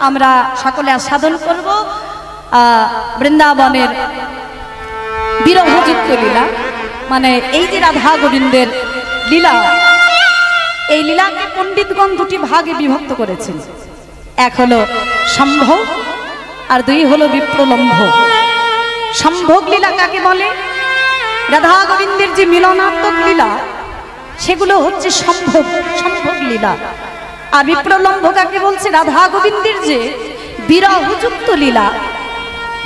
আমরা সকলে আস্বাদন করব বৃন্দাবনের বিরহযুক্ত লীলা। মানে এই যে রাধা গোবিন্দের লীলা, এই লীলাকে পণ্ডিতগণ দুটি ভাগে বিভক্ত করেছেন। এক হলো সম্ভোগ আর দুই হলো বিপ্রলম্ভ। সম্ভোগ লীলা কাকে বলে? রাধা গোবিন্দের যে মিলনাত্মক লীলা সেগুলো হচ্ছে সম্ভোগ লীলা। আর বিপ্রলম্ভ কাকে বলছে? রাধা গোবিন্দের যে বিরহযুক্ত লীলা,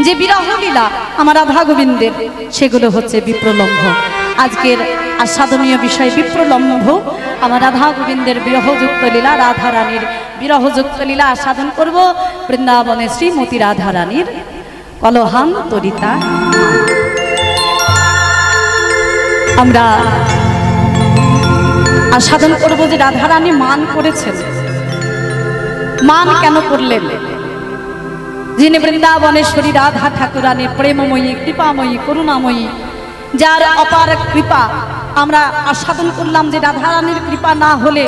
যে বিরহ লীলা আমার রাধা গোবিন্দের, সেগুলো হচ্ছে বিপ্রলম্ভ। আজকের আস্বাদনীয় বিষয় বিপ্রলম্ভ, আমার রাধা গোবিন্দের বিরহযুক্ত লীলা, রাধা রানীর বিরহযুক্ত লীলা আস্বাদন করব। বৃন্দাবনে শ্রীমতী রাধা রানীর কলহান তরিতা আমরা আস্বাদন করব যে রাধা রানী মান করেছেন। মান কেন করলেন? যিনি বৃন্দাবনেশ্বরী রাধা ঠাকুরানী প্রেমময়ী, কৃপাময়ী, করুণাময়ী, যার অপার কৃপা আমরা আস্বাদন করলাম যে রাধা রানীর কৃপা না হলে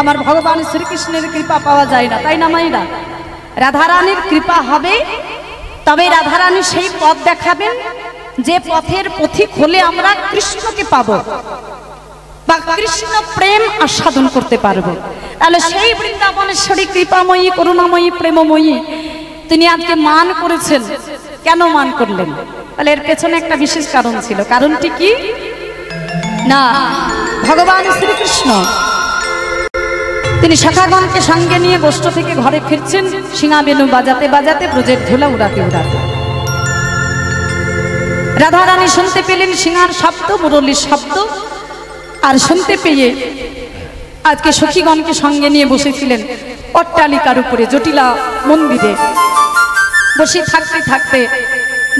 আমার ভগবান শ্রীকৃষ্ণের কৃপা পাওয়া যায় না, তাই না মাইরা? রাধা রানীর কৃপা হবে, তবে রাধা রানী সেই পথ দেখাবেন যে পথের পথিক হলে আমরা কৃষ্ণকে পাবো বা কৃষ্ণ প্রেম আস্বাদন করতে পারবো। তাহলে সেই বৃন্দাবনেশ্বরী কৃপাময়ী, করুণাময়ী, প্রেমময়ী তিনি আজকে মান করেছেন। কেন মান করলেন? তাহলে এর পেছনে একটা বিশেষ কারণ ছিল। কারণটি কি না, ভগবান শ্রীকৃষ্ণ তিনি সখাগণকে সঙ্গে নিয়ে গোষ্ঠ থেকে ঘরে ফিরছেন, সিংহাবেনু বাজাতে বাজাতে, ব্রজের ধুলা উড়াতে উড়াতে। রাধা রানী শুনতে পেলেন সিংহার শব্দ, মুরলীর শব্দ, আর শুনতে পেয়ে আজকে সখীগণকে সঙ্গে নিয়ে বসেছিলেন অট্টালিকার উপরে, জটিলা মন্দিরে বসে থাকতে থাকতে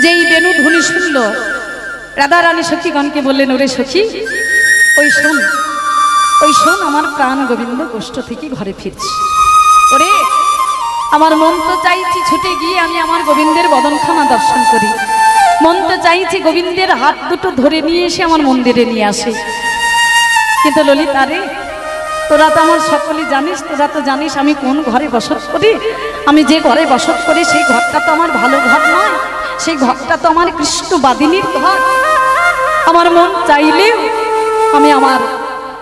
যেই বেনু ধ্বনি শুনল, রাধা রানী সখীগণকে বললেন, ওরে সখী, ওই শোন আমার প্রাণ গোবিন্দ গোষ্ঠ থেকে ঘরে ফিরছি। ওরে আমার মন তো চাইছি ছুটে গিয়ে আমি আমার গোবিন্দের বদনখানা দর্শন করি, মন তো চাইছি গোবিন্দের হাত দুটো ধরে নিয়ে এসে আমার মন্দিরে নিয়ে আসে। কিন্তু ললিতা রে, তোরা তো আমার সকলেই জানিস, তোরা তো জানিস আমি কোন ঘরে বসত করি। আমি যে ঘরে বসত করি সেই ঘরটা তো আমার ভালো ঘর নয়, সেই ঘরটা তো আমার কৃষ্ণবাদিনীর ঘর। আমার মন চাইলেও আমি আমার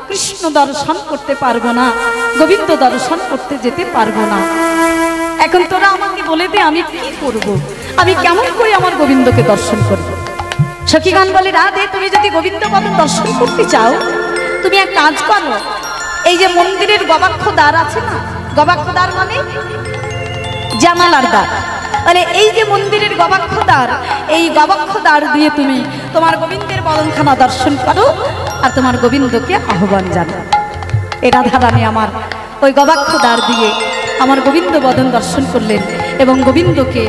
কৃষ্ণ দর্শন করতে পারবো না, গোবিন্দ দর্শন করতে যেতে পারবো না। এখন তোরা আমাকে বলে দে আমি কি করব, আমি কেমন করে আমার গোবিন্দকে দর্শন করব? সখীগণ বলে, রাধে তুমি যদি গোবিন্দ বদন দর্শন করতে চাও, তুমি এক কাজ করো, এই যে মন্দিরের গবাক্ষ দ্বার আছে না, গবাক্ষ দ্বার মানে জানালার দ্বার, মানে এই যে মন্দিরের গবাক্ষ দ্বার, এই গবাক্ষ দ্বার দিয়ে তুমি তোমার গোবিন্দের বদনখানা দর্শন করো আর তোমার গোবিন্দকে আহ্বান জানাও। এই রাধা রানী আমার ওই গবাক্ষ দ্বার দিয়ে আমার গোবিন্দ বদন দর্শন করলেন এবং গোবিন্দকে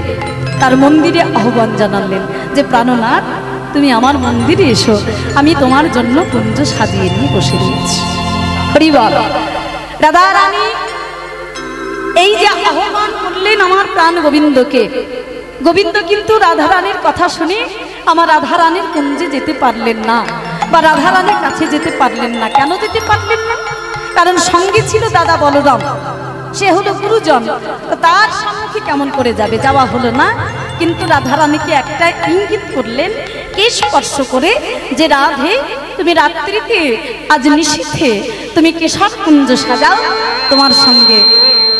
তার মন্দিরে আহ্বান জানালেন যে প্রাণনাথ তুমি আমার মন্দিরে এসো, আমি তোমার জন্য কুঞ্জ সাজিয়ে নিয়ে বসে রয়েছি। হরি বল। রাধা রানী এই যে আহ্বান করলেন আমার প্রাণ গোবিন্দকে, গোবিন্দ কিন্তু রাধা রানীর কথা শুনে আমার রাধা রানীর কুঞ্জে যেতে পারলেন না বা রাধা রানীর কাছে যেতে পারলেন না। কেন যেতে পারলেন না? কারণ সঙ্গে ছিল দাদা বলরাম, সে হলো গুরুজন, তার সম্মুখে কেমন করে যাবে, যাওয়া হলো না। কিন্তু রাধা রানীকে একটা ইঙ্গিত করলেন কেশ স্পর্শ করে যে রাধে তুমি রাত্রিতে আজ নিশীথে তুমি কেশর কুঞ্জ সাজাও, তোমার সঙ্গে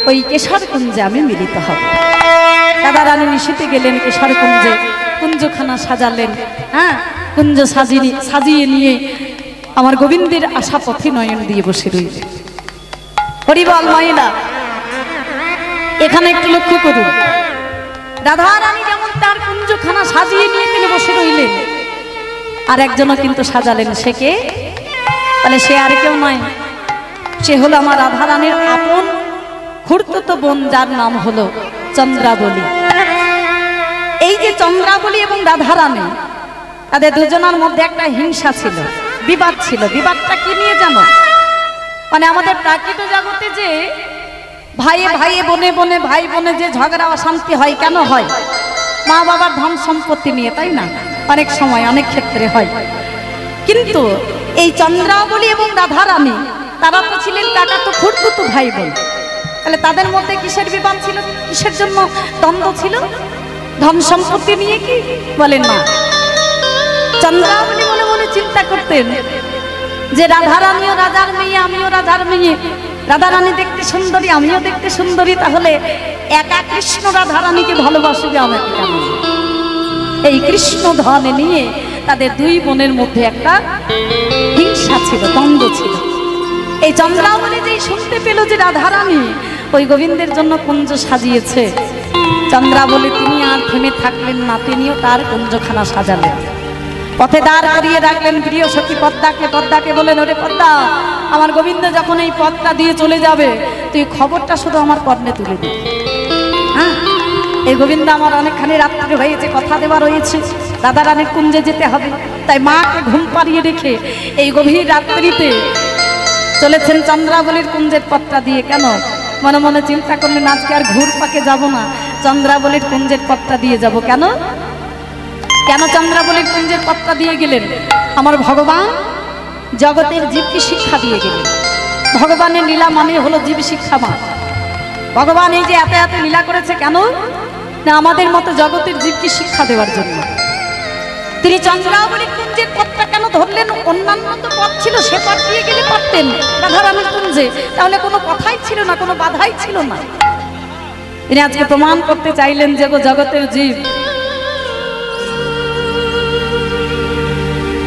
ওই কেশর কুঞ্জে আমি মিলিত হব। রাধা রানী নিশীথে গেলেন কেশর কুঞ্জে, কুঞ্জখানা সাজালেন। হ্যাঁ, কুঞ্জ সাজিয়ে নিয়ে আমার গোবিন্দের আশা পথে নয়ন দিয়ে বসে রইলেন। হরিবল মায়েরা, এখানে একটু লক্ষ্য করুন, রাধা রানী যেমন তার কুঞ্জখানা সাজিয়ে নিয়ে তিনি বসে রইলেন, আর একজনও কিন্তু সাজালেন। সে কে? তাহলে সে আর কেউ নয়, সে হলো আমার রাধা রানীর আপন খুড়তুতো বোন, যার নাম হলো চন্দ্রাবলী। এই যে চন্দ্রাবলী এবং রাধা রানী, তাদের দুজনের মধ্যে একটা হিংসা ছিল, বিবাদ ছিল। বিবাদটা কি নিয়ে জানো? মানে আমাদের প্রাকৃত জগতে যে ভাইয়ে ভাইয়ে, বনে বনে, ভাই বোনে যে ঝগড়া অশান্তি হয়, কেন হয়? মা বাবার ধন সম্পত্তি নিয়ে, তাই না? অনেক সময় অনেক ক্ষেত্রে হয়। কিন্তু এই চন্দ্রাবলী এবং রাধা রানী তারা তো ছিলেন কাকাতো খুড়তুতো ভাই বোন। তাহলে তাদের মধ্যে কিসের বিবাদ ছিল, কিসের জন্য দ্বন্দ্ব ছিল? ধন সম্পত্তি নিয়ে কি? বলেন না। চন্দ্রাবলী মনে মনে চিন্তা করতেন যে রাধারানীও রাজার মেয়ে, আমিও রাজার মেয়ে, রাধারানী দেখতে সুন্দরী, আমিও দেখতে সুন্দরী, তাহলে একা কৃষ্ণ রাধারানীকে ভালোবাসবে আমাকে কেন? এই কৃষ্ণ ধন নিয়ে তাদের দুই বোনের মধ্যে একটা হিংসা ছিল, দ্বন্দ্ব ছিল। এই চন্দ্রাবলী যেই শুনতে পেল যে রাধারানী ওই গোবিন্দের জন্য কুঞ্জ সাজিয়েছে, চন্দ্রাবলী তিনি আর থেমে থাকলেন না, তিনিও তার কুঞ্জখানা সাজালেন। পথে দাঁড় করিয়ে রাখলেন প্রিয় সখী পদ্মাকে। পদ্মাকে বলেন, ওরে পদ্মা, আমার গোবিন্দ যখন এই পথটা দিয়ে চলে যাবে, তুই খবরটা শুধু আমার কর্ণে তুলে দিবি। হ্যাঁ, এই গোবিন্দ আমার অনেকখানি রাত্রি হয়েছে, কথা দেওয়া রয়েছে, রাধারানীর কুঞ্জে যেতে হবে। তাই মাকে ঘুম পাড়িয়ে রেখে এই গভীর রাত্রিতে চলেছেন চন্দ্রাবলীর কুঞ্জের পথটা দিয়ে। কেন? মনে মনে চিন্তা করলেন আজকে আর ঘুর পাকে যাব না, চন্দ্রাবলীর কুঞ্জের পথটা দিয়ে যাব। কেন কেন চন্দ্রাবলীর কুঞ্জের পথটা দিয়ে গেলেন? আমার ভগবান জগতের জীবকে শিক্ষা দিয়ে গেলেন। ভগবানের লীলা মানে হলো জীব শিক্ষা মা। ভগবান এই যে এত এত লীলা করেছে কেন? না আমাদের মতো জগতের জীবকে শিক্ষা দেওয়ার জন্য। তিনি চন্দ্রাবলীর কুঞ্জের পথটা কেন ধরলেন? অন্যান্য তো পথ ছিল, সে পথ দিয়ে গেলে পারতেন রাধারানীর কুঞ্জে, তাহলে কোনো কথাই ছিল না, কোনো বাধাই ছিল না। তিনি আজকে প্রমাণ করতে চাইলেন যে গো জগতের জীব,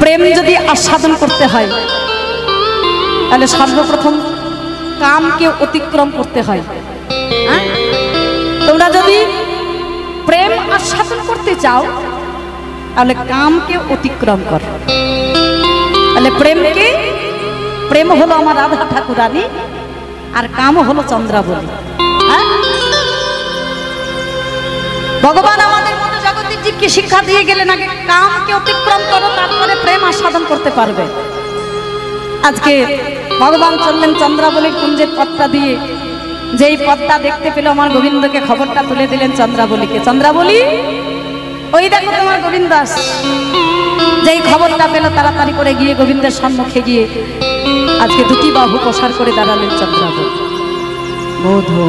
প্রেম যদি আস্বাদন করতে হয় তাহলে সর্বপ্রথম কামকে অতিক্রম করতে হয়। তোমরা যদি প্রেম আস্বাদন করতে চাও তাহলে কামকে অতিক্রম কর। তাহলে প্রেম হলো আমার রাধা ঠাকুরানী, আর কাম হলো চন্দ্রাবলী। ভগবান আমাদের মতো জগতের জীবকে শিক্ষা দিয়ে গেলেন আগে কামকে অতিক্রম করো, তারপরে প্রেম আস্বাদন করতে পারবে। আজকে ভগবান চললেন চন্দ্রাবলীর কুঞ্জের পথটা দিয়ে। যেই পথটা দেখতে পেল আমার গোবিন্দকে, খবরটা তুলে দিলেন চন্দ্রাবলীকে। চন্দ্রাবলী, ওই দেখো তোমার গোবিন্দ আসছে। যেই খবরটা পেল তাড়াতাড়ি করে গিয়ে গোবিন্দের সম্মুখে গিয়ে আজকে দুটি বাহু প্রসার করে দাঁড়ালেন চন্দ্রাবলী। মধু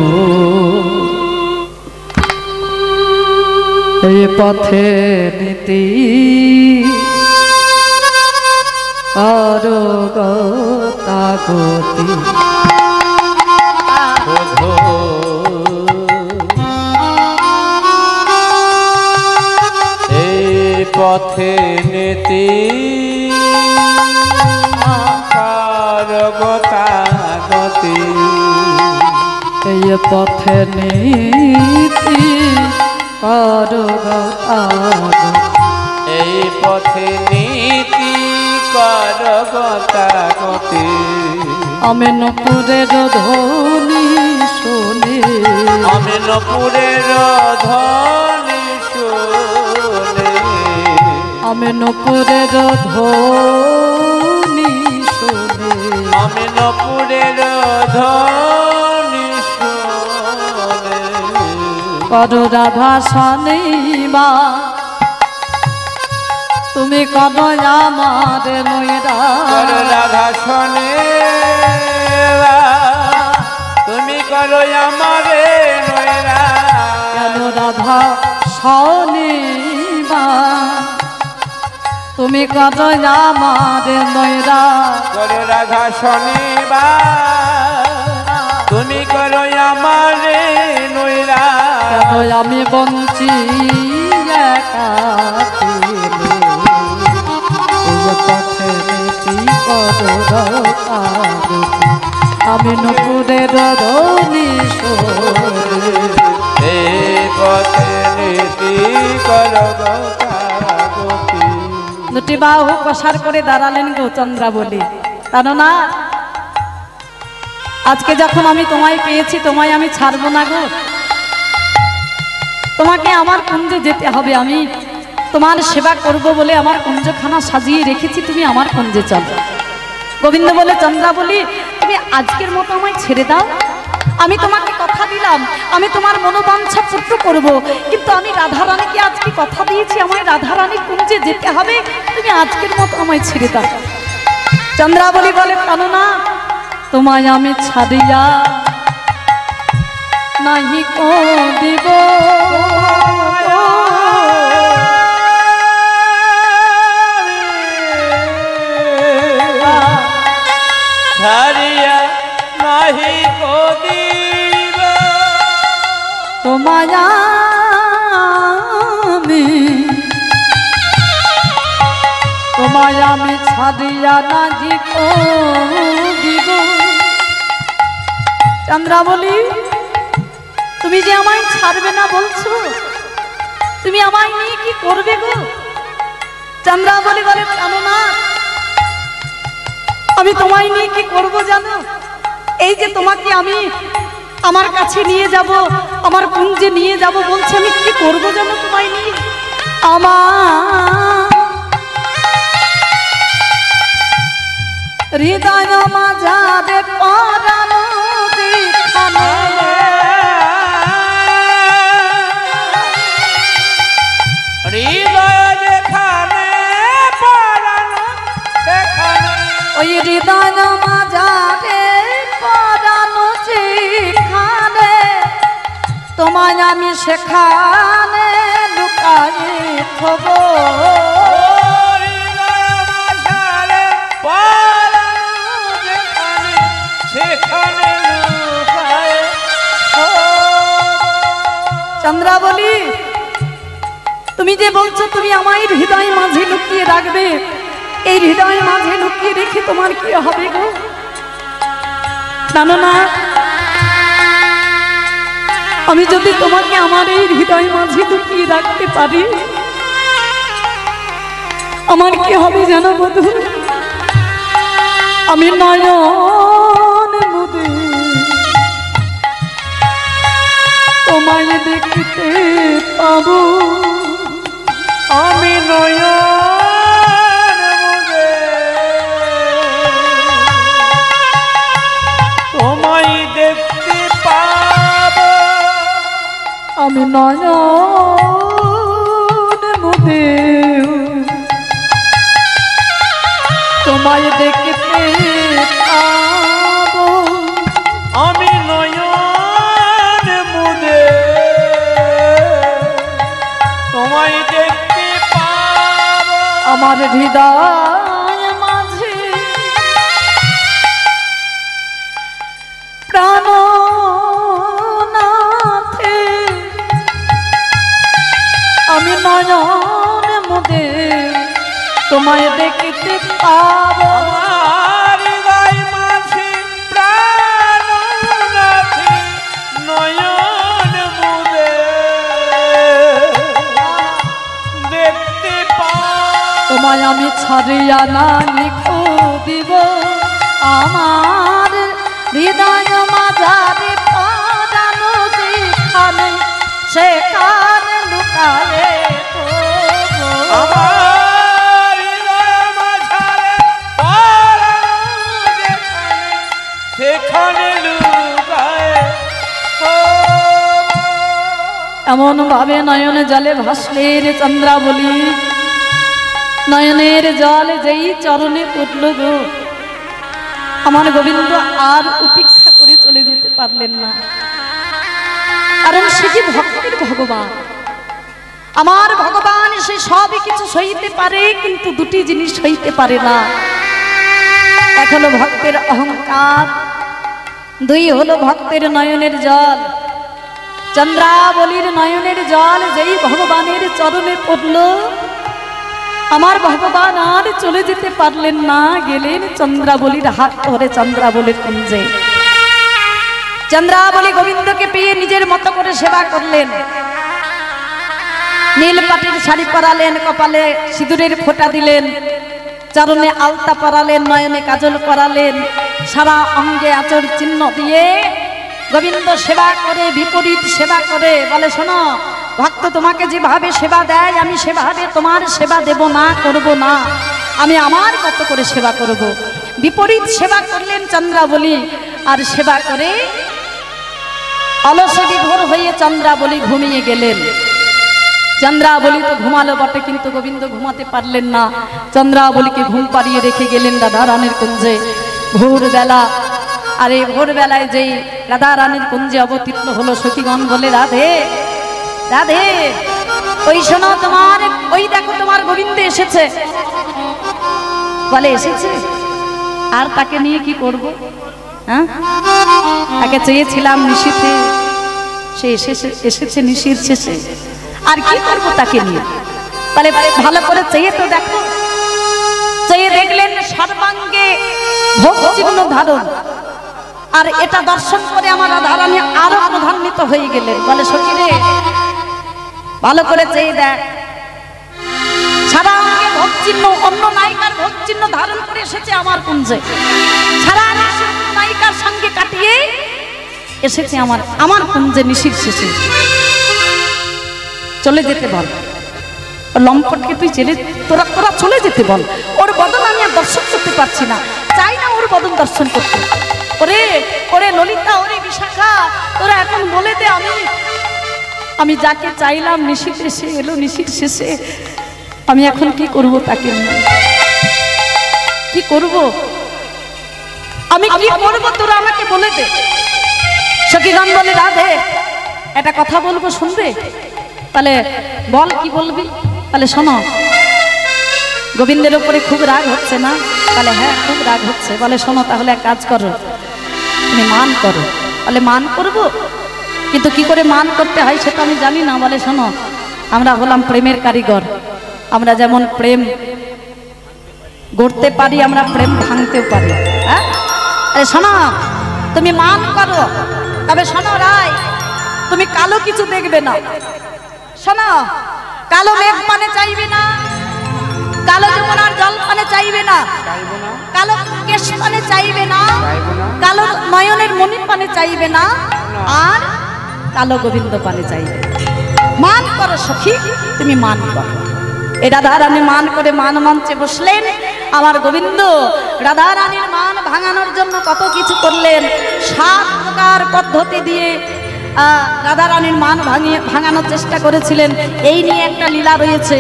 এই পথে নীতি আরো গতি, এই পথে নীতি গতি, এই পথে নীতি এই পথে নীতি গতি। আমি নপুরের ধ্বনি শুনে, আমি নপুরের ধ্বনি শুনে, আমি নপুরের ধ্বনি শুনে, আমি নপুরের ধ্বনি শুনে, করো রাধা শনিমা তুমি কর আমার নয়রা, করো রাধা শোনে তুমি করো আমারে নয়রা, কেন রাধা শনিমা তুমি কর আমার নয়রা, করো রাধা শনিবার তুমি করো আমারে নয়রা, কেন আমি বঞ্চি একা পথে নীতি করো, আমি নপুরের ধ্বনি শুনে, এই পথে নীতি করো গতি। দুটি বাহু প্রসার করে দাঁড়ালেন গো চন্দ্রাবলী। কেননা আজকে যখন আমি তোমায় পেয়েছি, তোমায় আমি ছাড়বো না গো, তোমাকে আমার কুঞ্জে যেতে হবে। আমি তোমার সেবা করব বলে আমার কুঞ্জখানা সাজিয়ে রেখেছি, তুমি আমার কুঞ্জে চলো। গোবিন্দ বলে, চন্দ্রাবলী তুমি আজকের মতো আমায় ছেড়ে দাও। আমি তোমাকে কথা দিলাম আমি তোমার মনোবাঞ্ছা পূর্ণ করব, কিন্তু আমি রাধারানীকে আজকে কথা দিয়েছি আমায় রাধারানীর কুঞ্জে যেতে হবে, তুমি আজকের মতো আমায় ছেড়ে দাও। চন্দ্রাবলী বলে, কেন না, তোমায় আমি ছাড়িয়া নাহি কো দিব ছাড়িয়া নাহি কদিব তোমায় আমি ছাড়িয়া নাহি কো দিব। চন্দ্রাবলী, তুমি যে আমায় ছাড়বে না বলছো, তুমি আমায় নিয়ে কি করবে গো? চন্দ্রাবলী বলে, জানো না আমি তোমায় নিয়ে কি করব জানো? এই যে তোমাকে আমি আমার কাছে নিয়ে যাব, আমার কুঞ্জে নিয়ে যাব বলছে, আমি কি করব জানো তোমায় নিয়ে? আমার হৃদয় মাঝারে পরানো যেখানে হৃদয় যেখানে পরানো সেখানে, ওই হৃদয় মাঝারে পরানো যেখানে তোমায় আমি সেখানে লুকায়ে থব। চন্দ্রাবলী, তুমি যে বলছো তুমি আমায় হৃদয় মাঝে লুকিয়ে রাখবে, এই হৃদয় মাঝে লুকিয়ে রেখে তোমার কি হবে গো? জানো না আমি যদি তোমাকে আমার এই হৃদয় মাঝে লুকিয়ে রাখতে পারি, আমার কি হবে জানো বধূ? আমি নয়ন মুদে তোমায় দেখতে পাবো, আমি নয়ন মুদে তোমায় দেখতে পাবো, আমি নয়ন মুদে তোমায় দেখতে পাবো, আমি নয়ন মুদে তোমায় দেখতে পাবো, আমার হৃদয় মাঝে প্রাণনাথে আমি নয়ন মুদে তোমায় দেখতে পাবো, আমার হৃদয় মাঝে প্রাণনাথে নয়ন মুদে দেখতে পাবো, তোমায় আমি ছাড়িয়া না লিখো দিব। আমার হৃদয় মাঝারে পরানো যেখানে সেখানে লুকায়ে থব। আমার হৃদয় মাঝারে পরানো যেখানে সেখানে লুকায়ে থব। এমন ভাবে নয়নে জলে ভাসলে রে চন্দ্রাবলী, নয়নের জল যেই চরণে উঠল গো, আমার গোবিন্দ আর উপেক্ষা করে চলে যেতে পারলেন না। কারণ সে যে ভক্তের ভগবান, আমার ভগবান, সে সবই কিছু সইতে পারে, কিন্তু দুটি জিনিস সইতে পারে না। এক হলো ভক্তের অহংকার, দুই হলো ভক্তের নয়নের জল। চন্দ্রাবলীর নয়নের জল যেই ভগবানের চরণে পড়ল, আমার ভগবান আর চলে যেতে পারলেন না, গেলেন চন্দ্রাবলীর হাত ধরে চন্দ্রাবলীর কুঞ্জে। চন্দ্রাবলী গোবিন্দকে পেয়ে নিজের মতো করে সেবা করলেন, নীল পাটির শাড়ি পরালেন, কপালে সিঁদুরের ফোঁটা দিলেন, চরণে আলতা পরালেন, নয়নে কাজল পরালেন, সারা অঙ্গে আচর চিহ্ন দিয়ে গোবিন্দ সেবা করে, বিপরীত সেবা করে। বলে, শোনো ভক্ত, তোমাকে যেভাবে সেবা দেয় আমি সেভাবে তোমার সেবা দেব না, করব না, আমি আমার মতো করে সেবা করব। বিপরীত সেবা করলেন চন্দ্রাবলী, আর সেবা করে অলসে বিভোর হয়ে চন্দ্রাবলী ঘুমিয়ে গেলেন। চন্দ্রাবলী তো ঘুমালো বটে, কিন্তু গোবিন্দ ঘুমাতে পারলেন না। চন্দ্রাবলীকে ঘুম পাড়িয়ে রেখে গেলেন রাধারানীর কুঞ্জে। ভোরবেলা আর এই ভোরবেলায় যেই রাধা রানীর কুঞ্জে অবতীর্ণ হলো সখীগণ বলে রাধে রাধে ওই শোনো তোমার ওই দেখো তোমার গোবিন্দ এসেছে। বলে এসেছে আর তাকে নিয়ে কি করব? হ্যাঁ, তাকে চেয়েছিলাম নিশীথে, সে এসেছে নিশীর শেষে, আর কি করব তাকে নিয়ে? বলে ভালো করে চেয়ে তো দেখো। চেয়ে দেখলেন সর্বাঙ্গে ভোগ চিহ্ন ধারণ, আর এটা দর্শন করে আমার রাধারানী আরো প্রধান্বিত হয়ে গেলেন। বলে সখী রে ভালো করে চেয়ে দেখ, সারা অঙ্গে ভোগ চিহ্ন, অন্য নায়িকার ভোগ চিহ্ন ধারণ করে এসেছে আমার কুঞ্জে, সারা নায়িকার সঙ্গে কাটিয়ে এসেছে আমার কুঞ্জে নিশীর শেষে। চলে যেতে বল, লম্পটকে তুই তোরা চলে যেতে বল, ওর বদন আমি আর দর্শন করতে পারছি না, চাই না ওর বদন দর্শন করতে। ওরে ওরে ললিতা, ওরে বিশাখা, তোরা এখন বলে দে আমি যাকে চাইলাম নিশীর শেষে এলো, নিশীর শেষে আমি এখন কি করব তাকে নিয়ে? কি করব আমি, কি করব তোরা আমাকে বলে দে। সখীগণ বলে রাধে একটা কথা বলবো শুনবে? তাহলে বল কি বলবি? তাহলে শোনো, গোবিন্দের উপরে খুব রাগ হচ্ছে না? তাহলে হ্যাঁ খুব রাগ হচ্ছে। বলে শোনো তাহলে এক কাজ করো, তুমি মান করো। বলে মান করব, কিন্তু কি করে মান করতে হয় সেটা আমি জানি না। বলে শোনো, আমরা হলাম প্রেমের কারিগর, আমরা যেমন প্রেম গড়তে পারি আমরা প্রেম ভাঙতেও পারি। হ্যাঁ, আরে শোনো তুমি মান করো, তবে শোনো রায় তুমি কালো কিছু দেখবে না। শোনো, কালো মেঘ পানে চাইবে না, কালো যমুনার জল পানে চাইবে না, কালো কেশ পানে চাইবে না, কালো নয়নের মণি পানে চাইবে না, আর কালো গোবিন্দ পানে চাইবে। মান করো সখী, তুমি মান করো। এ রাধারানী মান করে মান মঞ্চে বসলেন। আমার গোবিন্দ রাধারানীর মান ভাঙানোর জন্য কত কিছু করলেন। 7 প্রকার পদ্ধতি দিয়ে রাধারানীর মান ভাঙানোর চেষ্টা করেছিলেন। এই নিয়ে একটা লীলা রয়েছে,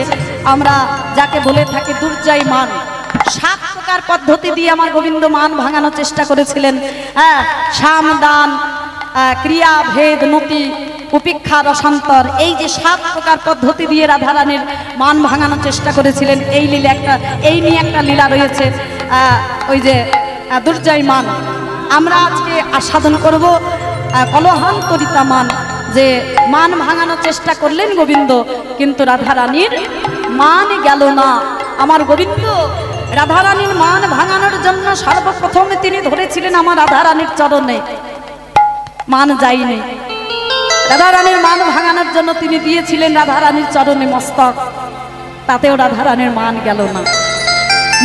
আমরা যাকে বলে থাকি দুর্জয় মান। 7 প্রকার পদ্ধতি দিয়ে আমার গোবিন্দ মান ভাঙানোর চেষ্টা করেছিলেন। হ্যাঁ, সাম দান ক্রিয়া ভেদ নতি উপেক্ষা রসান্তর, এই যে 7 প্রকার পদ্ধতি দিয়ে রাধারানীর মান ভাঙানোর চেষ্টা করেছিলেন। এই নিয়ে একটা লীলা রয়েছে, ওই যে দুর্জয় মান। আমরা আজকে আস্বাদন করব কলহান্তরিতা মান, যে মান ভাঙানোর চেষ্টা করলেন গোবিন্দ, কিন্তু রাধারানীর মান গেল না। আমার গোবিন্দ রাধারানীর মান ভাঙানোর জন্য সর্বপ্রথম তিনি ধরেছিলেন আমার রাধারানীর চরণে, মান যায়নি। রাধারানীর মান ভাঙানোর জন্য তিনি দিয়েছিলেন রাধারানীর চরণে মস্তক, তাতেও রাধারানীর মান গেল না।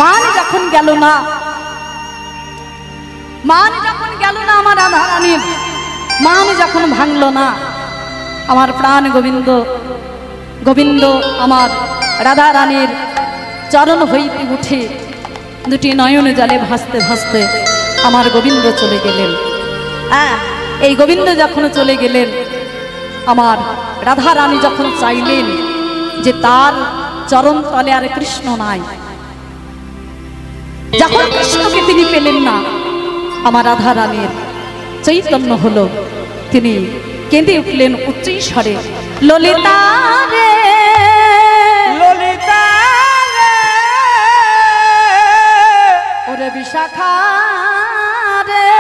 মান যখন গেল না, আমার রাধারানীর মান যখন ভাঙল না, আমার প্রাণ গোবিন্দ আমার রাধারানীর চরণ হইতে উঠে দুটি নয়ন জলে ভাসতে ভাসতে আমার গোবিন্দ চলে গেলেন। হ্যাঁ, এই গোবিন্দ যখন চলে গেলেন, আমার রাধারানী যখন চাইলেন যে তার চরণ তলে আর কৃষ্ণ নাই, যখন কৃষ্ণকে তিনি পেলেন না, আমার রাধারানীর চৈতন্য হলো, তিনি কেঁদে উঠলেন উচ্চ স্বরে, ললিতা রে ললিতা ওরে বিশাখা রে,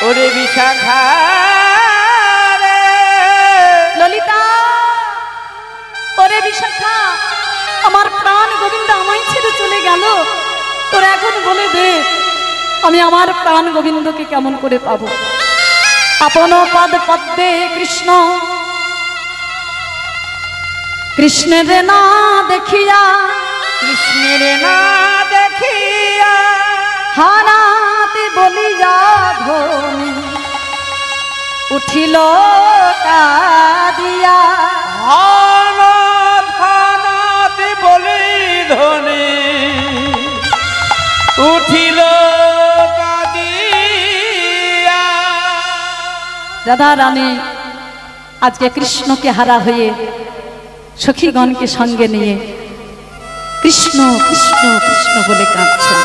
ওরে বিশাখা রে, ললিতা ওরে বিশাখা, আমার প্রাণ গোবিন্দ আমায় ছেড়ে চলে গেল, তোর এখন বলে দে আমি আমার প্রাণ গোবিন্দকে কেমন করে পাবো। আপন পদ পদ্মে কৃষ্ণ, কৃষ্ণের না দেখিয়া, কৃষ্ণের না দেখিয়া, হানাতে বলিয়া ধ্বনি উঠিল কাঁদিয়া, হানাতে বলি ধ্বনি উঠিল কাঁদিয়া। রাধা রানী আজকে কৃষ্ণকে হারা হয়ে সখীগণকে সঙ্গে নিয়ে কৃষ্ণ কৃষ্ণ কৃষ্ণ বলে কাঁদছেন।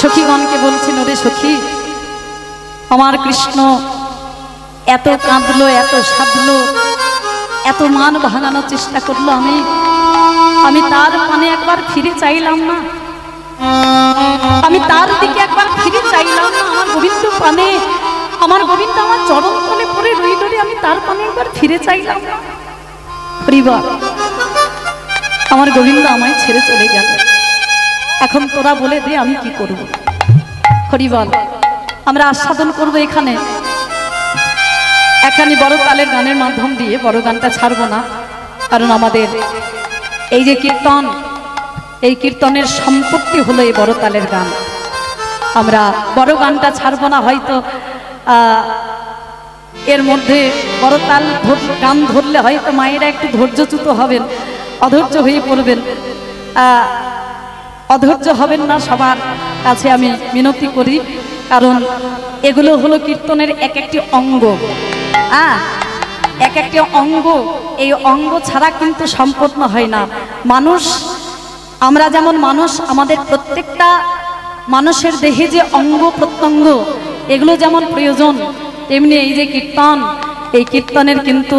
সখীগণকে বলছেন, ওরে সখী, আমার কৃষ্ণ এত কাঁদলো, এত সাধলো, এত মান ভাঙানোর চেষ্টা করলো, আমি তার পানে একবার ফিরে চাইলাম না, আমি তার দিকে একবার ফিরে চাইলাম না। আমার গোবিন্দ পানে, আমার গোবিন্দ আমার চরণ তলে পড়ে রইল রে, আমি তার পানে একবার ফিরে চাইলাম না। পরিবার, আমার গোবিন্দ আমায় ছেড়ে চলে গেল, এখন তোরা বলে দে আমি কি করব। হরিবল, আমরা আস্বাদন করব এখানে বড় তালের গানের মাধ্যম দিয়ে। বড় গানটা ছাড়বো না, কারণ আমাদের এই যে কীর্তন, এই কীর্তনের সম্পত্তি হলো এই বড় তালের গান। আমরা বড় গানটা ছাড়বো না, হয়তো এর মধ্যে বড় তাল গান ধরলে হয়তো মায়েরা একটু ধৈর্যচ্যুত হবেন, অধৈর্য হয়ে পড়বেন। অধৈর্য হবেন না, সবার কাছে আমি মিনতি করি, কারণ এগুলো হলো কীর্তনের এক একটি অঙ্গ। এক একটি অঙ্গ, এই অঙ্গ ছাড়া কিন্তু সম্পন্ন হয় না। মানুষ, আমরা যেমন মানুষ, আমাদের প্রত্যেকটা মানুষের দেহে যে অঙ্গ প্রত্যঙ্গ এগুলো যেমন প্রয়োজন, তেমনি এই যে কীর্তন, এই কীর্তনের কিন্তু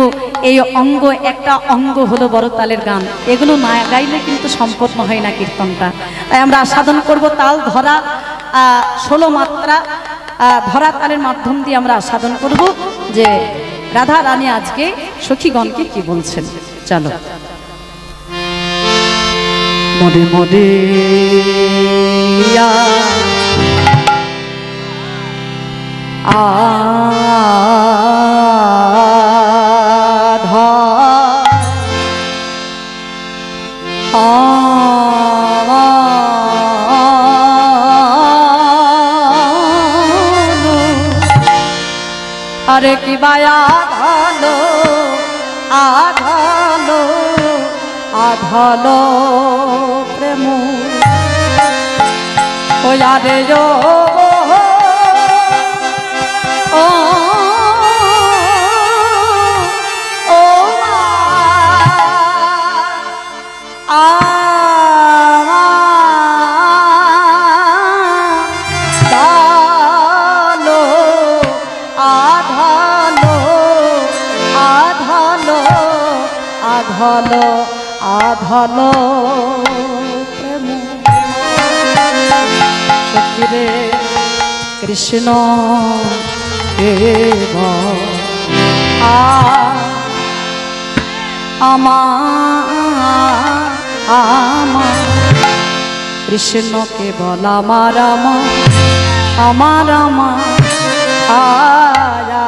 এই অঙ্গ, একটা অঙ্গ হলো বড় তালের গান। এগুলো না গাইলে কিন্তু সম্পন্ন হয় না কীর্তনটা। তাই আমরা আস্বাদন করব তাল ধরা, 16 মাত্রা ধরা তালের মাধ্যম দিয়ে আমরা আস্বাদন করব যে রাধা রানী আজকে সখীগণকে কি বলছেন। চলো। মনে মনে আরে কি বায়া আধালো আধালো আধালো প্রেম ও আরে যো ও ও আধালো আধালো প্রেম সখিরে কৃষ্ণ দেব আমার কৃষ্ণ কেবল আমার আমার আয়া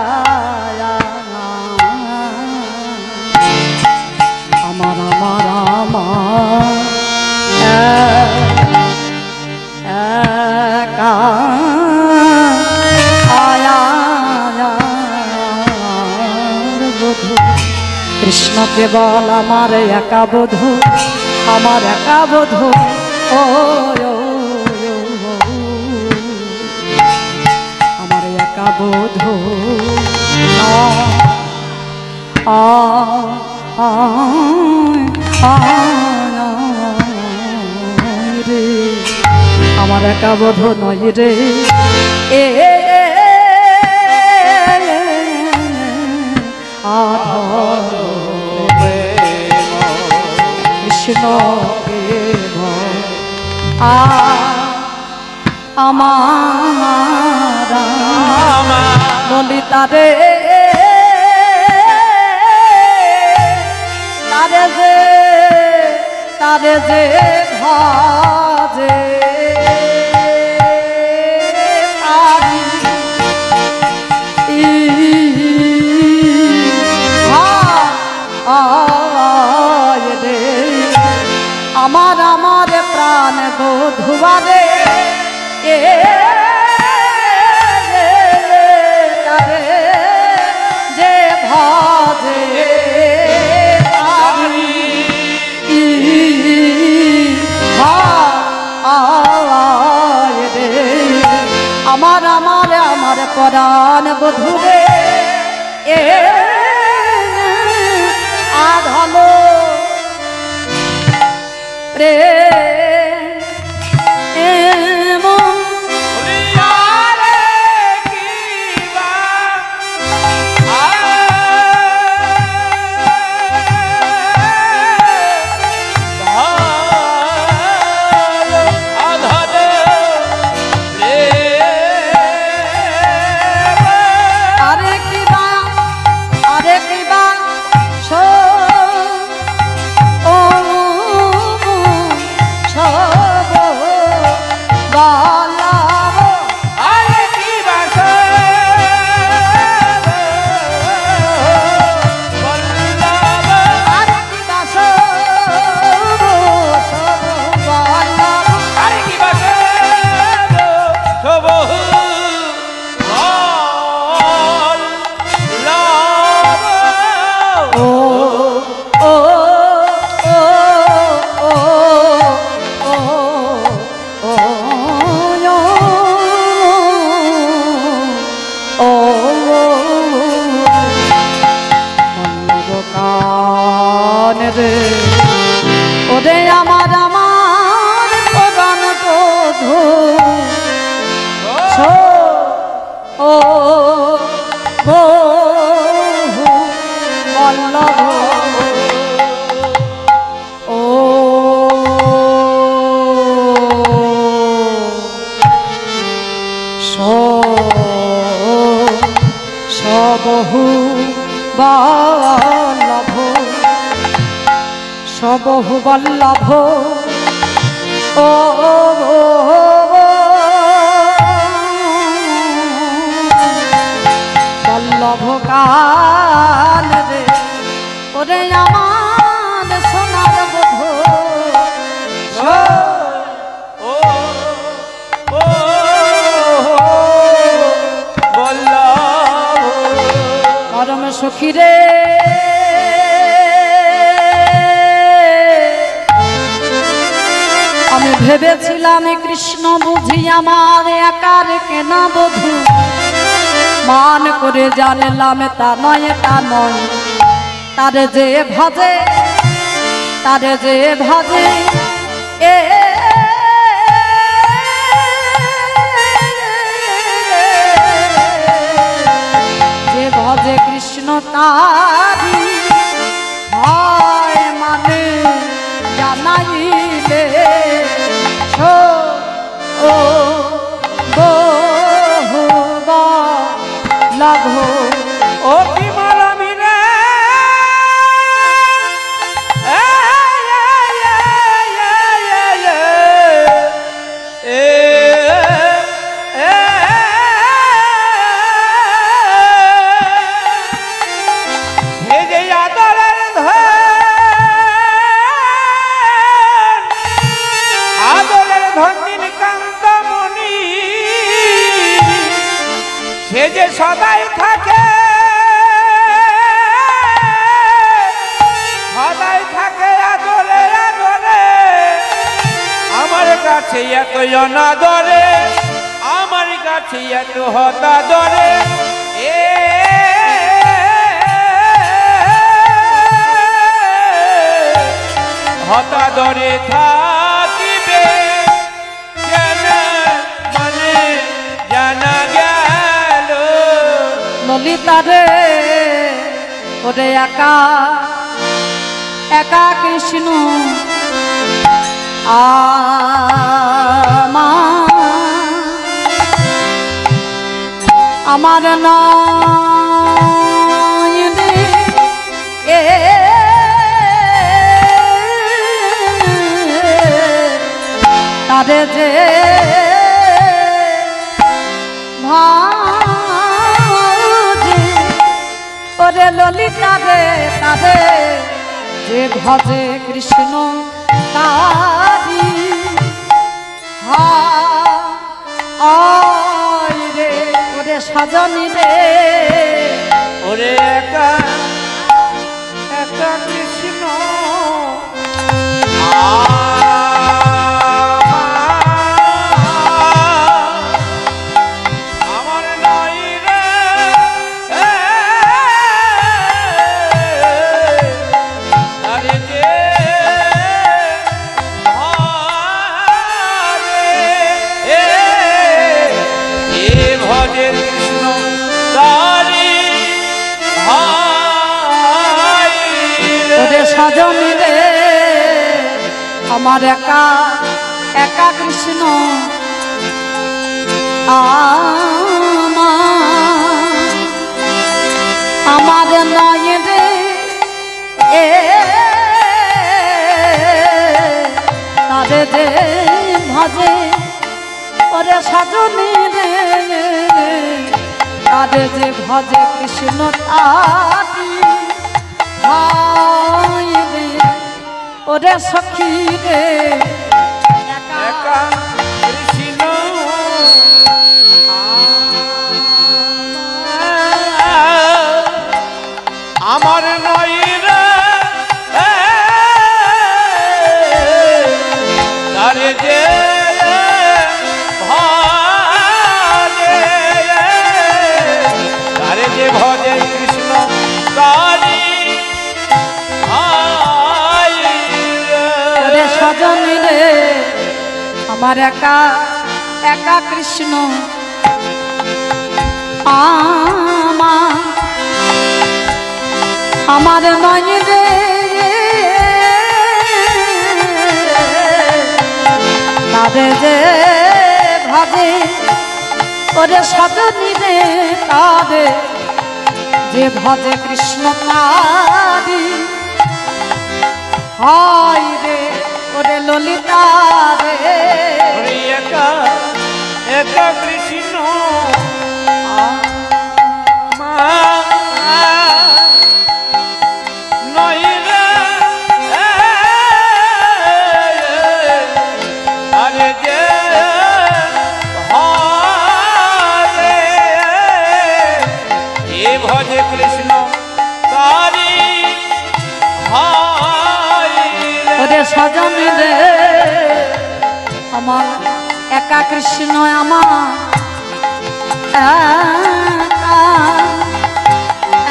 কৃষ্ণ কেবল আমার একা বধূ, আমার একা বধূ ও আমার একা বধূ রে আমার একা বধূ নয় রে কৃষ্ণ আমার ললিতা রে তারে যে ভাজে আমার আমার প্রাণ বধুয়ারে যে ভাজে আমার আমার আমার প্রাণ বধুরে আধালো প্রেম বল্লভ ও সবহু বল্লভ সবহু বল্লভ ও বল্লভ কাল রে ওরে আমার সোনার বধূ ও ও বল্লভ পরম সখী রে আমি ভেবেছিলাম কৃষ্ণ বুঝি আমার একার কেন বধূ মান করে জানলাম তা নয় তারে যে ভজে এ যে ভজে কৃষ্ণ তারি হয় মানে জানাইলে ও লাভ ও বিমলামি রে হে যে আদরের ধন নীলকান্তমণি সে যে সদাই থাকে আদরে আমার কাছে এত অনাদরে আমার কাছে এত হতাদরে হতাদরে থাকিবে মানে জানা গেল ললিতা রে ওরে একা কৃষ্ণ আমার নয়নে তারে যে ভাজে ওরে ললিতা রে তারে যে ভজে কৃষ্ণ তারি রে ওরে সজনী রে ওরে একা কৃষ্ণ আমার নাই রে আরে যে ভজে কৃষ্ণ তারি ওরে সজনী রে আমার একা কৃষ্ণ আমার নয় রে তারে যে ভজে ওরে সজনী রে তারে যে ভজে কৃষ্ণ তারি রে ওরে সখী রে একা কৃষ্ণ আমার নয় রে তারে যে ভজে কৃষ্ণ তারি সজনী রে আমার একা কৃষ্ণ আমার নয় রে তারে যে ভাবে ওরে সজনী রে তারে যে ভজে কৃষ্ণ তারি হয় রে ওরে ললিতা রে ওরে একা একা কৃষ্ণ নয় রে আরে যে হরে এ ভজে কৃষ্ণ তারি ওরে সজনী রে আমার একা কৃষ্ণ আমার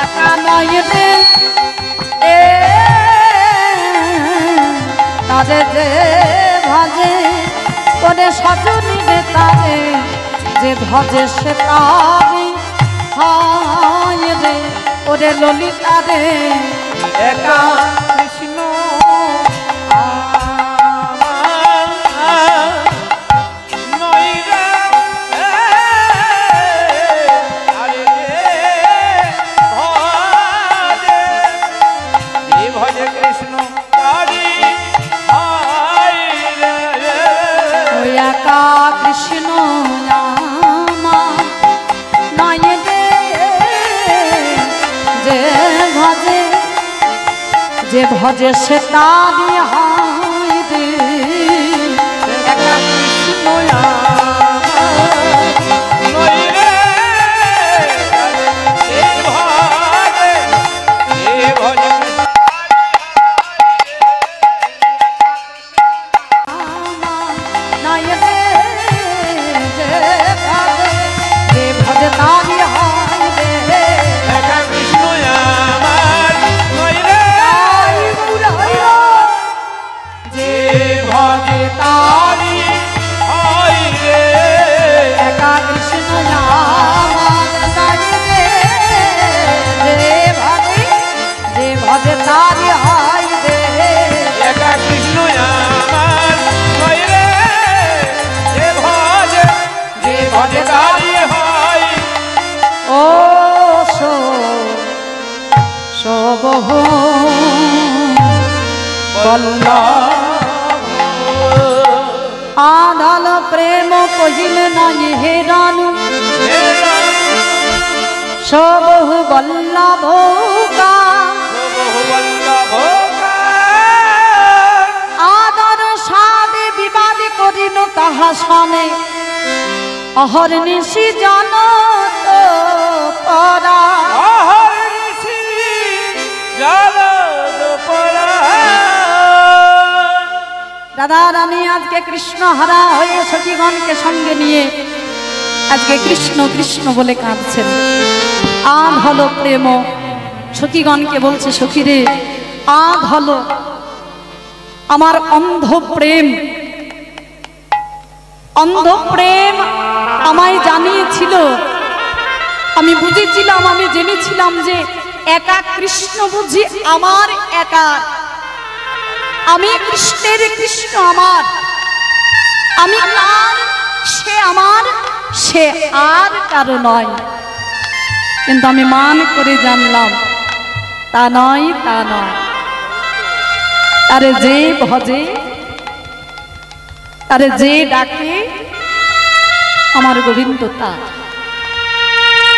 একা নয় রে তাদের যে ভজে ওরে সজনী রে তারে যে ভজে সে তারি হয় রে ওরে ললিতা রে একা কৃষ্ণ নয় রে আরে ভজে ভজে কৃষ্ণ তারি ওই একা কৃষ্ণ আমার নয় রে যে ভজে সে তারি হয় রে একা কৃষ্ণ নয় রে এ ভজে নয় রে যে ভজে তারি হয় রে একা কৃষ্ণ আমার নয় রে যে ভজে তারি হয় রে একা কৃষ্ণ আমার নয় রে যে ভজে তারি হয় রে একা কৃষ্ণ আমার নয় রে যে ভজে তারি হয় ও শোভো আধাল প্রেম কহিলে নাই হেরানু সবহু বল্লভ আদর সাদে বিবাদ করিল তাহা শনে অহর নিশি জন পরা দাদা রানী আজকে কৃষ্ণ হারা হয়ে সখীগণকে সঙ্গে নিয়ে আজকে কৃষ্ণ কৃষ্ণ বলে কাঁদছেন। আধ হলো প্রেম, সখীগণকে বলছে সখীরে আধ হলো আমার অন্ধ প্রেম, অন্ধ প্রেম আমায় জানিয়েছিল, আমি বুঝেছিলাম, আমি জেনেছিলাম যে একা কৃষ্ণ বুঝি আমার একা, আমি কৃষ্ণের কৃষ্ণ আমার, আমি তার সে আমার, সে আর কারো নয়। কিন্তু আমি মান করে জানলাম তা নয়, তা নয়। তারে যে ভজে, তারে যে ডাকে আমার গোবিন্দ তার,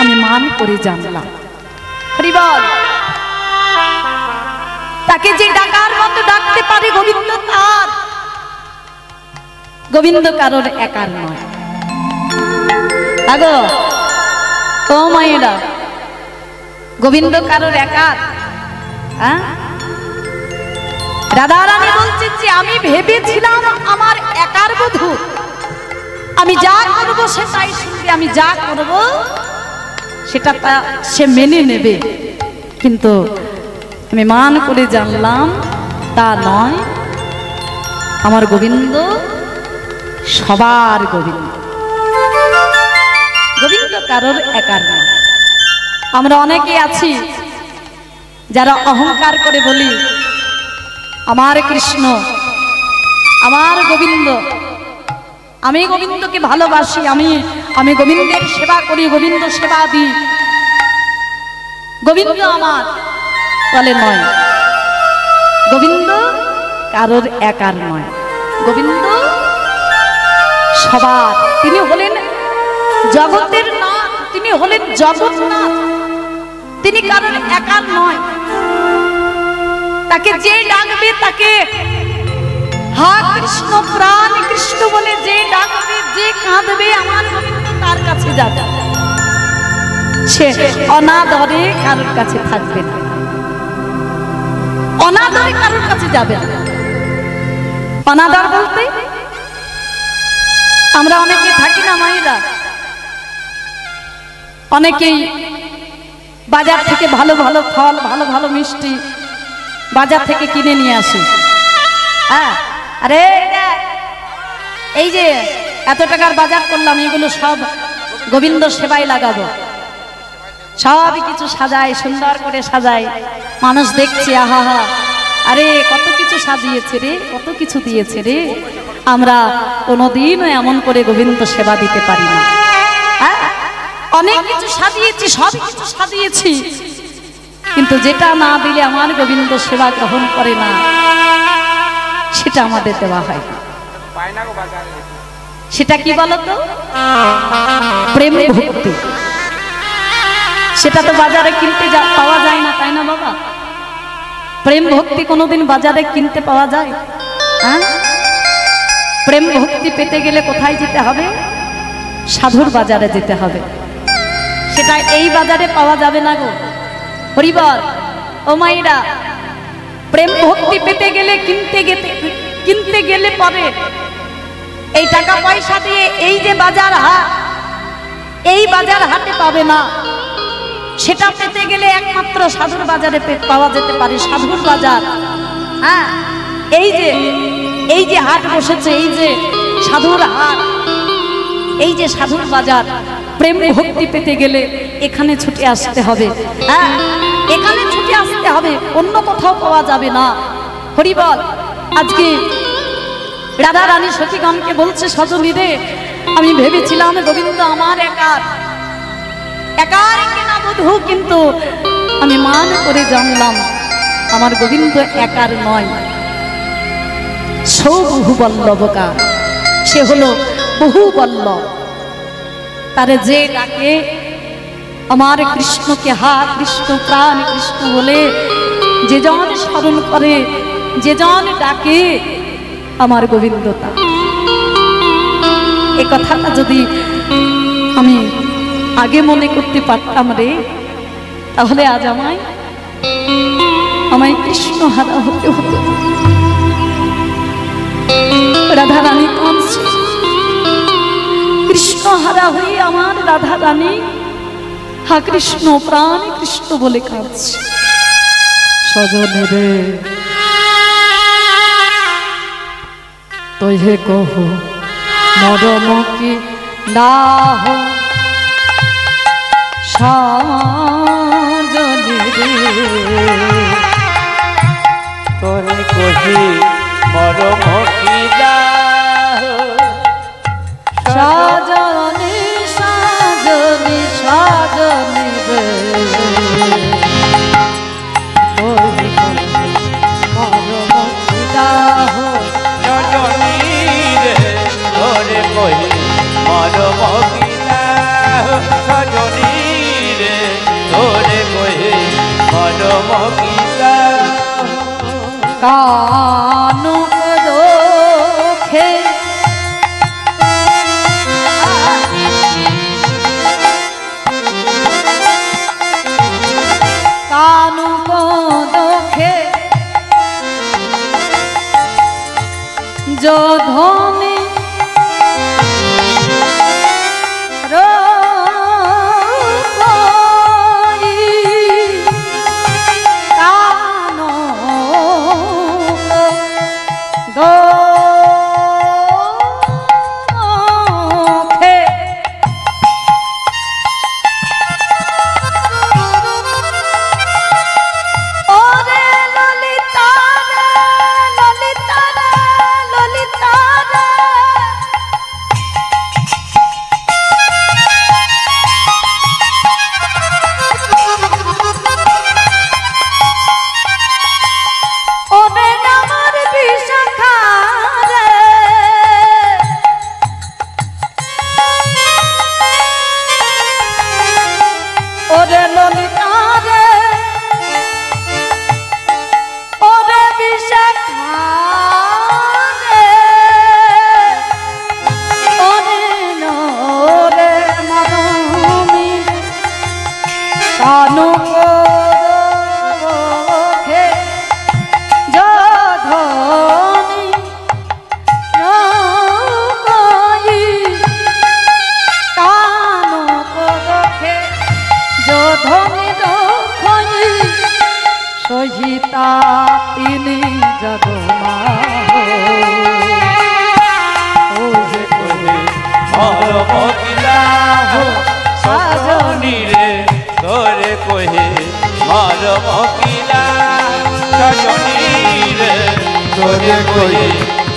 আমি মান করে জানলাম। হরি বল। তাকে যে ডাকার মতো ডাকতে পারে গোবিন্দ তার, গোবিন্দ কারোর একার নয়। আগো ও মায়েরা, গোবিন্দ কারোর একার? রাধা রানী বলছেন যে আমি ভেবেছিলাম আমার একার বধূ, আমি যা করবো সেটাই শুনবে, আমি যা করব সেটা সে মেনে নেবে, কিন্তু আমি মান করে জানলাম তা নয়। আমার গোবিন্দ সবার গোবিন্দ, গোবিন্দ কারোর একার নয়। আমরা অনেকে আছি যারা অহংকার করে বলি আমার কৃষ্ণ, আমার গোবিন্দ, আমি গোবিন্দকে ভালোবাসি, আমি গোবিন্দের সেবা করি, গোবিন্দ সেবা দিই, গোবিন্দ আমার, বলে নয়, গোবিন্দ কারোর একার নয়, গোবিন্দ সবার। তিনি হলেন জগতের নাথ, তিনি হলেন জগন্নাথ, তিনি কারোর একার নয়। তাকে যে ডাকবে, তাকে হা কৃষ্ণ প্রাণ কৃষ্ণ বলে যে ডাকবে, যে কাঁদবে, আমার গোবিন্দ তার কাছে যাবে, সে অনাদরে কারোর কাছে থাকবে না, অনাদরে কারোর কাছে যাবে না। অনাদর বলতে আমরা অনেকে থাকি না মায়েরা, অনেকেই বাজার থেকে ভালো ভালো ফল, ভালো ভালো মিষ্টি বাজার থেকে কিনে নিয়ে আসে। হ্যাঁ, আরে এই যে এত টাকার বাজার করলাম, এগুলো সব গোবিন্দ সেবায় লাগাবো, সব কিছু সাজায়, সুন্দর করে সাজায়, মানুষ দেখছে, আহা হা, আরে কত কিছু সাজিয়েছে রে, কত কিছু দিয়েছে রে। আমরা কোনোদিনও এমন করে গোবিন্দ সেবা দিতে পারি না। হ্যাঁ, অনেক কিছু সাজিয়েছি, সব কিছু সাজিয়েছি, কিন্তু যেটা না দিলে আমার গোবিন্দ সেবা গ্রহণ করে না, সেটা আমাদের দেওয়া হয় না। সেটা কি বলতো? প্রেম ভক্তি। সেটা তো বাজারে কিনতে পাওয়া যায় না, তাই না বাবা? প্রেম ভক্তি কোনোদিন বাজারে কিনতে পাওয়া যায়? হ্যাঁ, প্রেম ভক্তি পেতে গেলে কোথায় যেতে হবে? সাধুর বাজারে যেতে হবে। সেটা এই বাজারে পাওয়া যাবে না গো হরিবল ও মাইরা। প্রেম ভক্তি পেতে গেলে কিনতে গেলে পরে এই টাকা পয়সা দিয়ে এই যে বাজার হাট, এই বাজার হাটে পাবে না। সেটা পেতে গেলে একমাত্র সাধুর বাজারে পাওয়া যেতে পারে, সাধুর বাজার। হ্যাঁ, এই যে হাট বসেছে, এই যে সাধুর হাট, এই যে সাধুর বাজার, প্রেম ভক্তি পেতে গেলে এখানে ছুটে আসতে হবে। হ্যাঁ, এখানে ছুটে আসতে হবে, অন্য কোথাও পাওয়া যাবে না। হরিবল। আজকে রাধা রানী সখীগণকে বলছে, সজনী রে, আমি ভেবেছিলাম গোবিন্দ আমার একার কেনা বধূ, কিন্তু আমি মান করে জানলাম আমার গোবিন্দ একার নয়, সৌবহু বল্লভকা, সে হলো বহু বল্লভ। তারে যে ডাকে আমার কৃষ্ণকে, হা কৃষ্ণ প্রাণ কৃষ্ণ বলে যে জন স্মরণ করে, যে জন ডাকে, আমার গোবিন্দ তা। এ কথাটা যদি আমি আগে মনে করতে পারতাম রে, তাহলে আজ আমায় কৃষ্ণ হারা হতে হতো। রাধা রানী কাঁদছে, কৃষ্ণ হারা হয়ে আমার রাধা রানী হা কৃষ্ণ প্রাণ কৃষ্ণ বলে কাঁদছে। সজনে রে তোহে কহ মরম কি দাহ, সজনে রে তোরে কহি মরম কি দাহ, সজনে সজনে সজনে রে তোহে কহ মরম কি দাহ, সজনী রে তোরে কহি মরম কি দাহ, সজনী রে তোরে কহি মরম কি দাহ। কানুক দোখে কানুক দোখে যোধনে সহিতা তিনি জগমা মরমকিলা সজনী রে তোরে কহে মরমকিলা সজনী রে তোরে কহে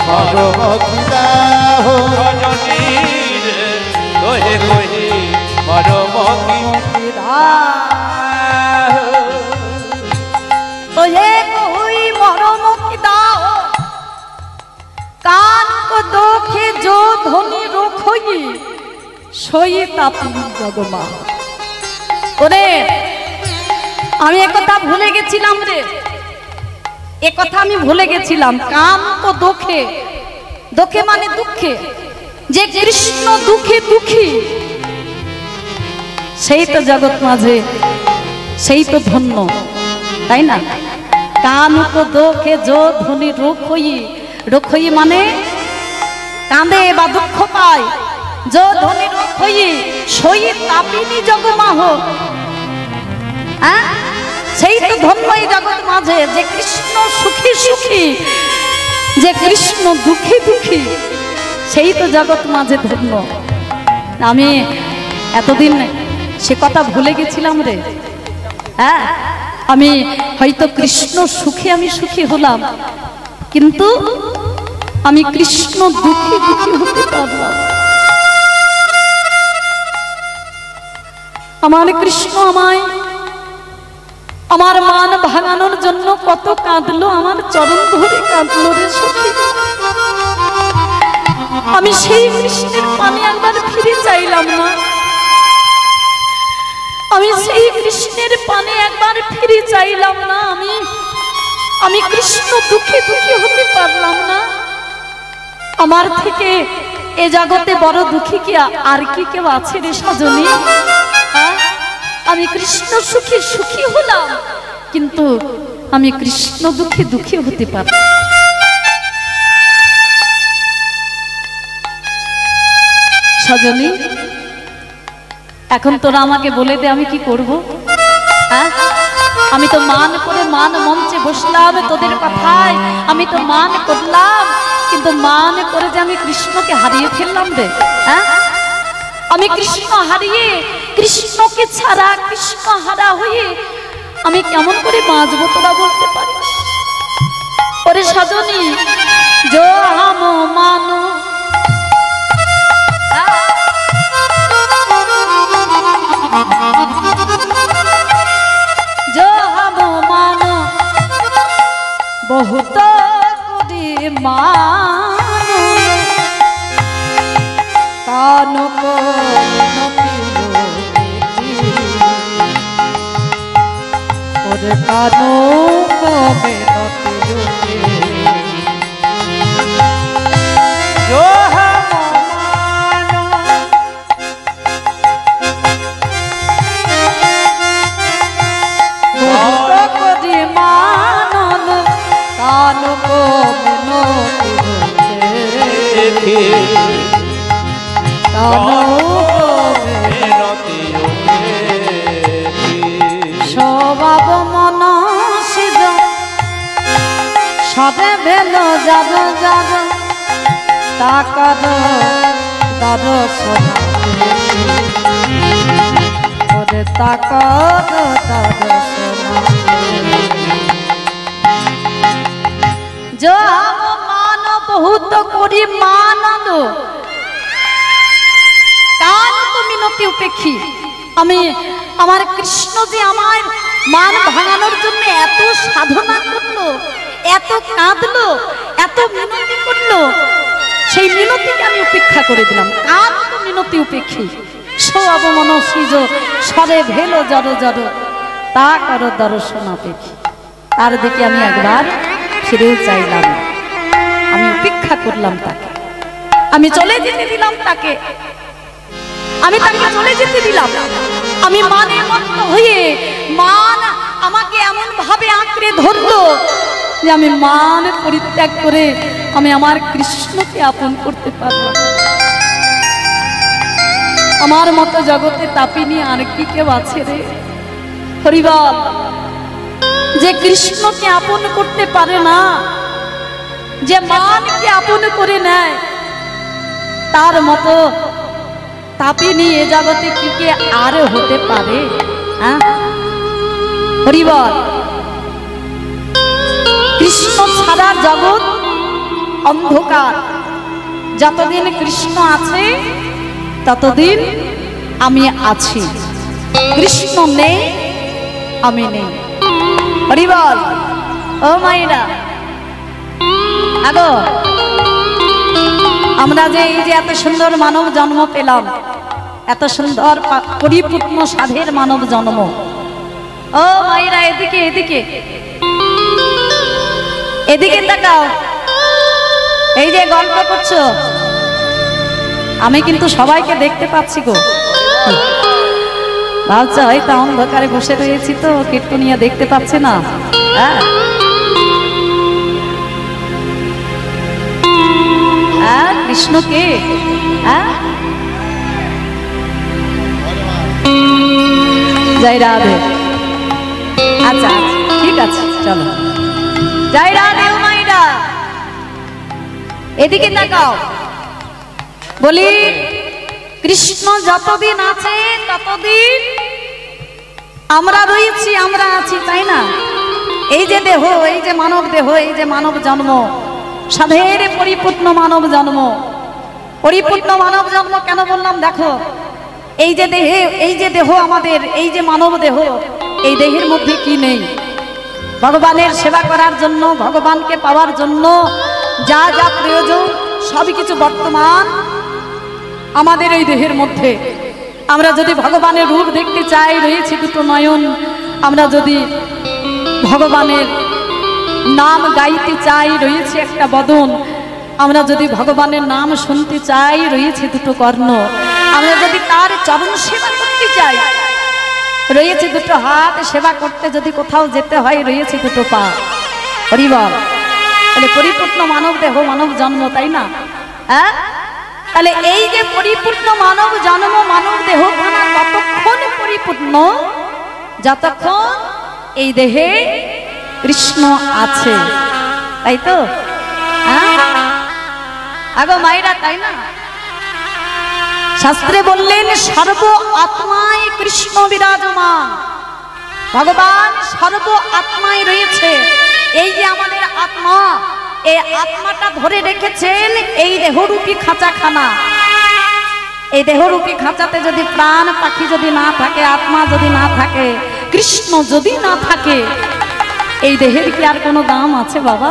মরমকিলা সজনী রে তোরে কহে মরমকিলা তোয়ে কই মরম কি দাও কান কো দোখে जो ধনি রখই সই তাপি জগমা। ওরে আমি একথা ভুলে গেছিলাম রে, একথা আমি ভুলে গেছিলাম। কান তো দোখে, দোখে মানে দুঃখে, যে কৃষ্ণ দুঃখে দুঃখী সেই তো জগৎ মাঝে, সেই তো ধন্য, তাই না? কান কো দোখে जो ধনি রখই, রখই মানে কাঁদে বা দুঃখ পায়, जो ধনি রখই সই তাপিনী জগমাহ। হ্যাঁ, সেই তো ধন্য এই জগৎ মাঝে, যে কৃষ্ণ সুখী সুখী, যে কৃষ্ণ দুঃখী দুঃখী, সেই তো জগৎ মাঝে ধন্য। আমি এতদিন সে কথা ভুলে গেছিলাম রে। হ্যাঁ, আমি হয়তো কৃষ্ণ সুখে আমি সুখী হলাম, কিন্তু আমি কৃষ্ণ দুঃখী দুঃখী হতে পারলাম। আমার কৃষ্ণ আমায়, আমার মান ভাঙানোর জন্য কত কাঁদলো, আমার চরণ ধরে কাঁদলো রে সখী। আমি সেই কৃষ্ণের পানে একবার ফিরে চাইলাম না, আমি সেই কৃষ্ণের পানে একবার ফিরে চাইলাম না। আমি কৃষ্ণ দুঃখী দুঃখী হতে পারলাম না। আমার থেকে এ জগতে বড় দুঃখী কি আর কি কেউ আছে রে সজনী? আমি কৃষ্ণ সুখী সুখী হলাম, কিন্তু আমি কৃষ্ণ দুঃখী দুঃখী হতে পারলাম। সজনী, এখন তোরা আমাকে বলে দে আমি কি করব? হ্যাঁ, আমি তো মান করে মান মঞ্চে বসলাম তোদের কথায়, আমি তো মান করলাম, কিন্তু মান করে যে আমি কৃষ্ণকে হারিয়ে ফেললাম রে। হ্যাঁ, আমি কৃষ্ণ হারিয়ে, কৃষ্ণকে ছাড়া, কৃষ্ণ হারা হয়ে আমি কেমন করে বাঁচবো তোরা বলতে পারিস? ওরে সজনী, जो हम मानो, जो हम मानो बहुत कुड़ी मानो, कानों को और कानों को बेनती जो हम मानो बहुत कुड़ी मानन, कानों को बेनती देखी कानों को बेनती স্বভাব মনসিজ সবে ভেল যাব যাব তাকার দর্শন ওরে তাকার দর্শন जो हम मान बहुत करी मानन, কান তো মিনতি উপেক্ষী। আমি আমার কৃষ্ণ যে আমার মান ভাঙানোর জন্য এত সাধনা করলো, এত কাঁদলো, এত মিনতি করলো, সেই মিনতিকে আমি উপেক্ষা করে দিলাম। কান তো মিনতি উপেক্ষী, সব মনসিজ সরে ভেলো জড় জড় তা করো দর্শন আপেক্ষী। তার দিকে আমি একবার ফিরেও চাইলাম, আমি উপেক্ষা করলাম তাকে, আমি চলে যেতে দিলাম তাকে, আমি তাকে চলে যেতে দিলাম। আমি মানে মত্ত হয়ে, মান আমাকে এমন ভাবে আঁকড়ে ধরলো যে আমি মান পরিত্যাগ করে আমি আমার কৃষ্ণকে আপন করতে পারলাম। আমার মতো জগতে তাপিনী আর কি কেউ আছে রে? হরিবল, যে কৃষ্ণকে আপন করতে পারে না, যে মানকে আপন করে নেয়, তার মতো তাপিনী এ জগতে কি কে আর হতে পারে? হরি বল। কৃষ্ণ ছাড়া জগৎ অন্ধকার। যতদিন কৃষ্ণ আছে ততদিন আমি আছি। কৃষ্ণ নেই, আমি নেই। হরি বল। ও মাইরা, আগো আমরা যে এই যে এত সুন্দর মানব জন্ম পেলাম, এত সুন্দর পরিপূর্ণ সাধের মানব জন্ম। ও মাইরা, এদিকে এদিকে এদিকে তাকাও। এই যে গল্প করছো, আমি কিন্তু সবাইকে দেখতে পাচ্ছি গো। ভাবছো হয়তো অন্ধকারে বসে রয়েছি তো কীর্তনিয়া দেখতে পাচ্ছে না। কৃষ্ণকে জয় রাধে। আচ্ছা ঠিক আছে, চলো জয় রাধে। মাইরা এদিকে তাকাও। বলি কৃষ্ণ যতদিন আছে ততদিন আমরা রয়েছি, আমরা আছি, তাই না? এই যে দেহ, এই যে মানব দেহ, এই যে মানব জন্ম, সাধের পরিপূর্ণ মানব জন্ম। পরিপূর্ণ মানব জন্ম কেন বললাম? দেখো এই যে দেহে, এই যে দেহ আমাদের, এই যে মানব দেহ, এই দেহের মধ্যে কি নেই? ভগবানের সেবা করার জন্য, ভগবানকে পাওয়ার জন্য যা যা প্রয়োজন সবই কিছু বর্তমান আমাদের এই দেহের মধ্যে। আমরা যদি ভগবানের রূপ দেখতে চাই, রয়েছে দুটো নয়ন। আমরা যদি ভগবানের নাম গাইতে চাই, রয়েছে একটা বদন। আমরা যদি ভগবানের নাম শুনতে চাই, রয়েছে দুটো কর্ণ। আমরা যদি তার চরণ সেবা করতে চাই, রয়েছে দুটো হাত। সেবা করতে যদি কোথাও যেতে হয়, রয়েছে দুটো পা। হরি বল। তাহলে পরিপূর্ণ মানব দেহ, মানব জন্ম, তাই না? তাহলে এই যে পরিপূর্ণ মানব জন্ম, মানব দেহ খানা ততক্ষণ পরিপূর্ণ যতক্ষণ এই দেহে কৃষ্ণ আছে, তাই তো? আগো মায়েরা, তাই না? শাস্ত্রে বললেন সর্ব আত্মায় কৃষ্ণ বিরাজমান। ভগবান সর্ব আত্মায় রয়েছে। এই যে আমাদের আত্মা, এই আত্মাটা ধরে রেখেছেন এই দেহরূপী খাঁচাখানা। এই দেহরূপী খাঁচাতে যদি প্রাণ পাখি যদি না থাকে, আত্মা যদি না থাকে, কৃষ্ণ যদি না থাকে, এই দেহের কি আর কোনো দাম আছে বাবা?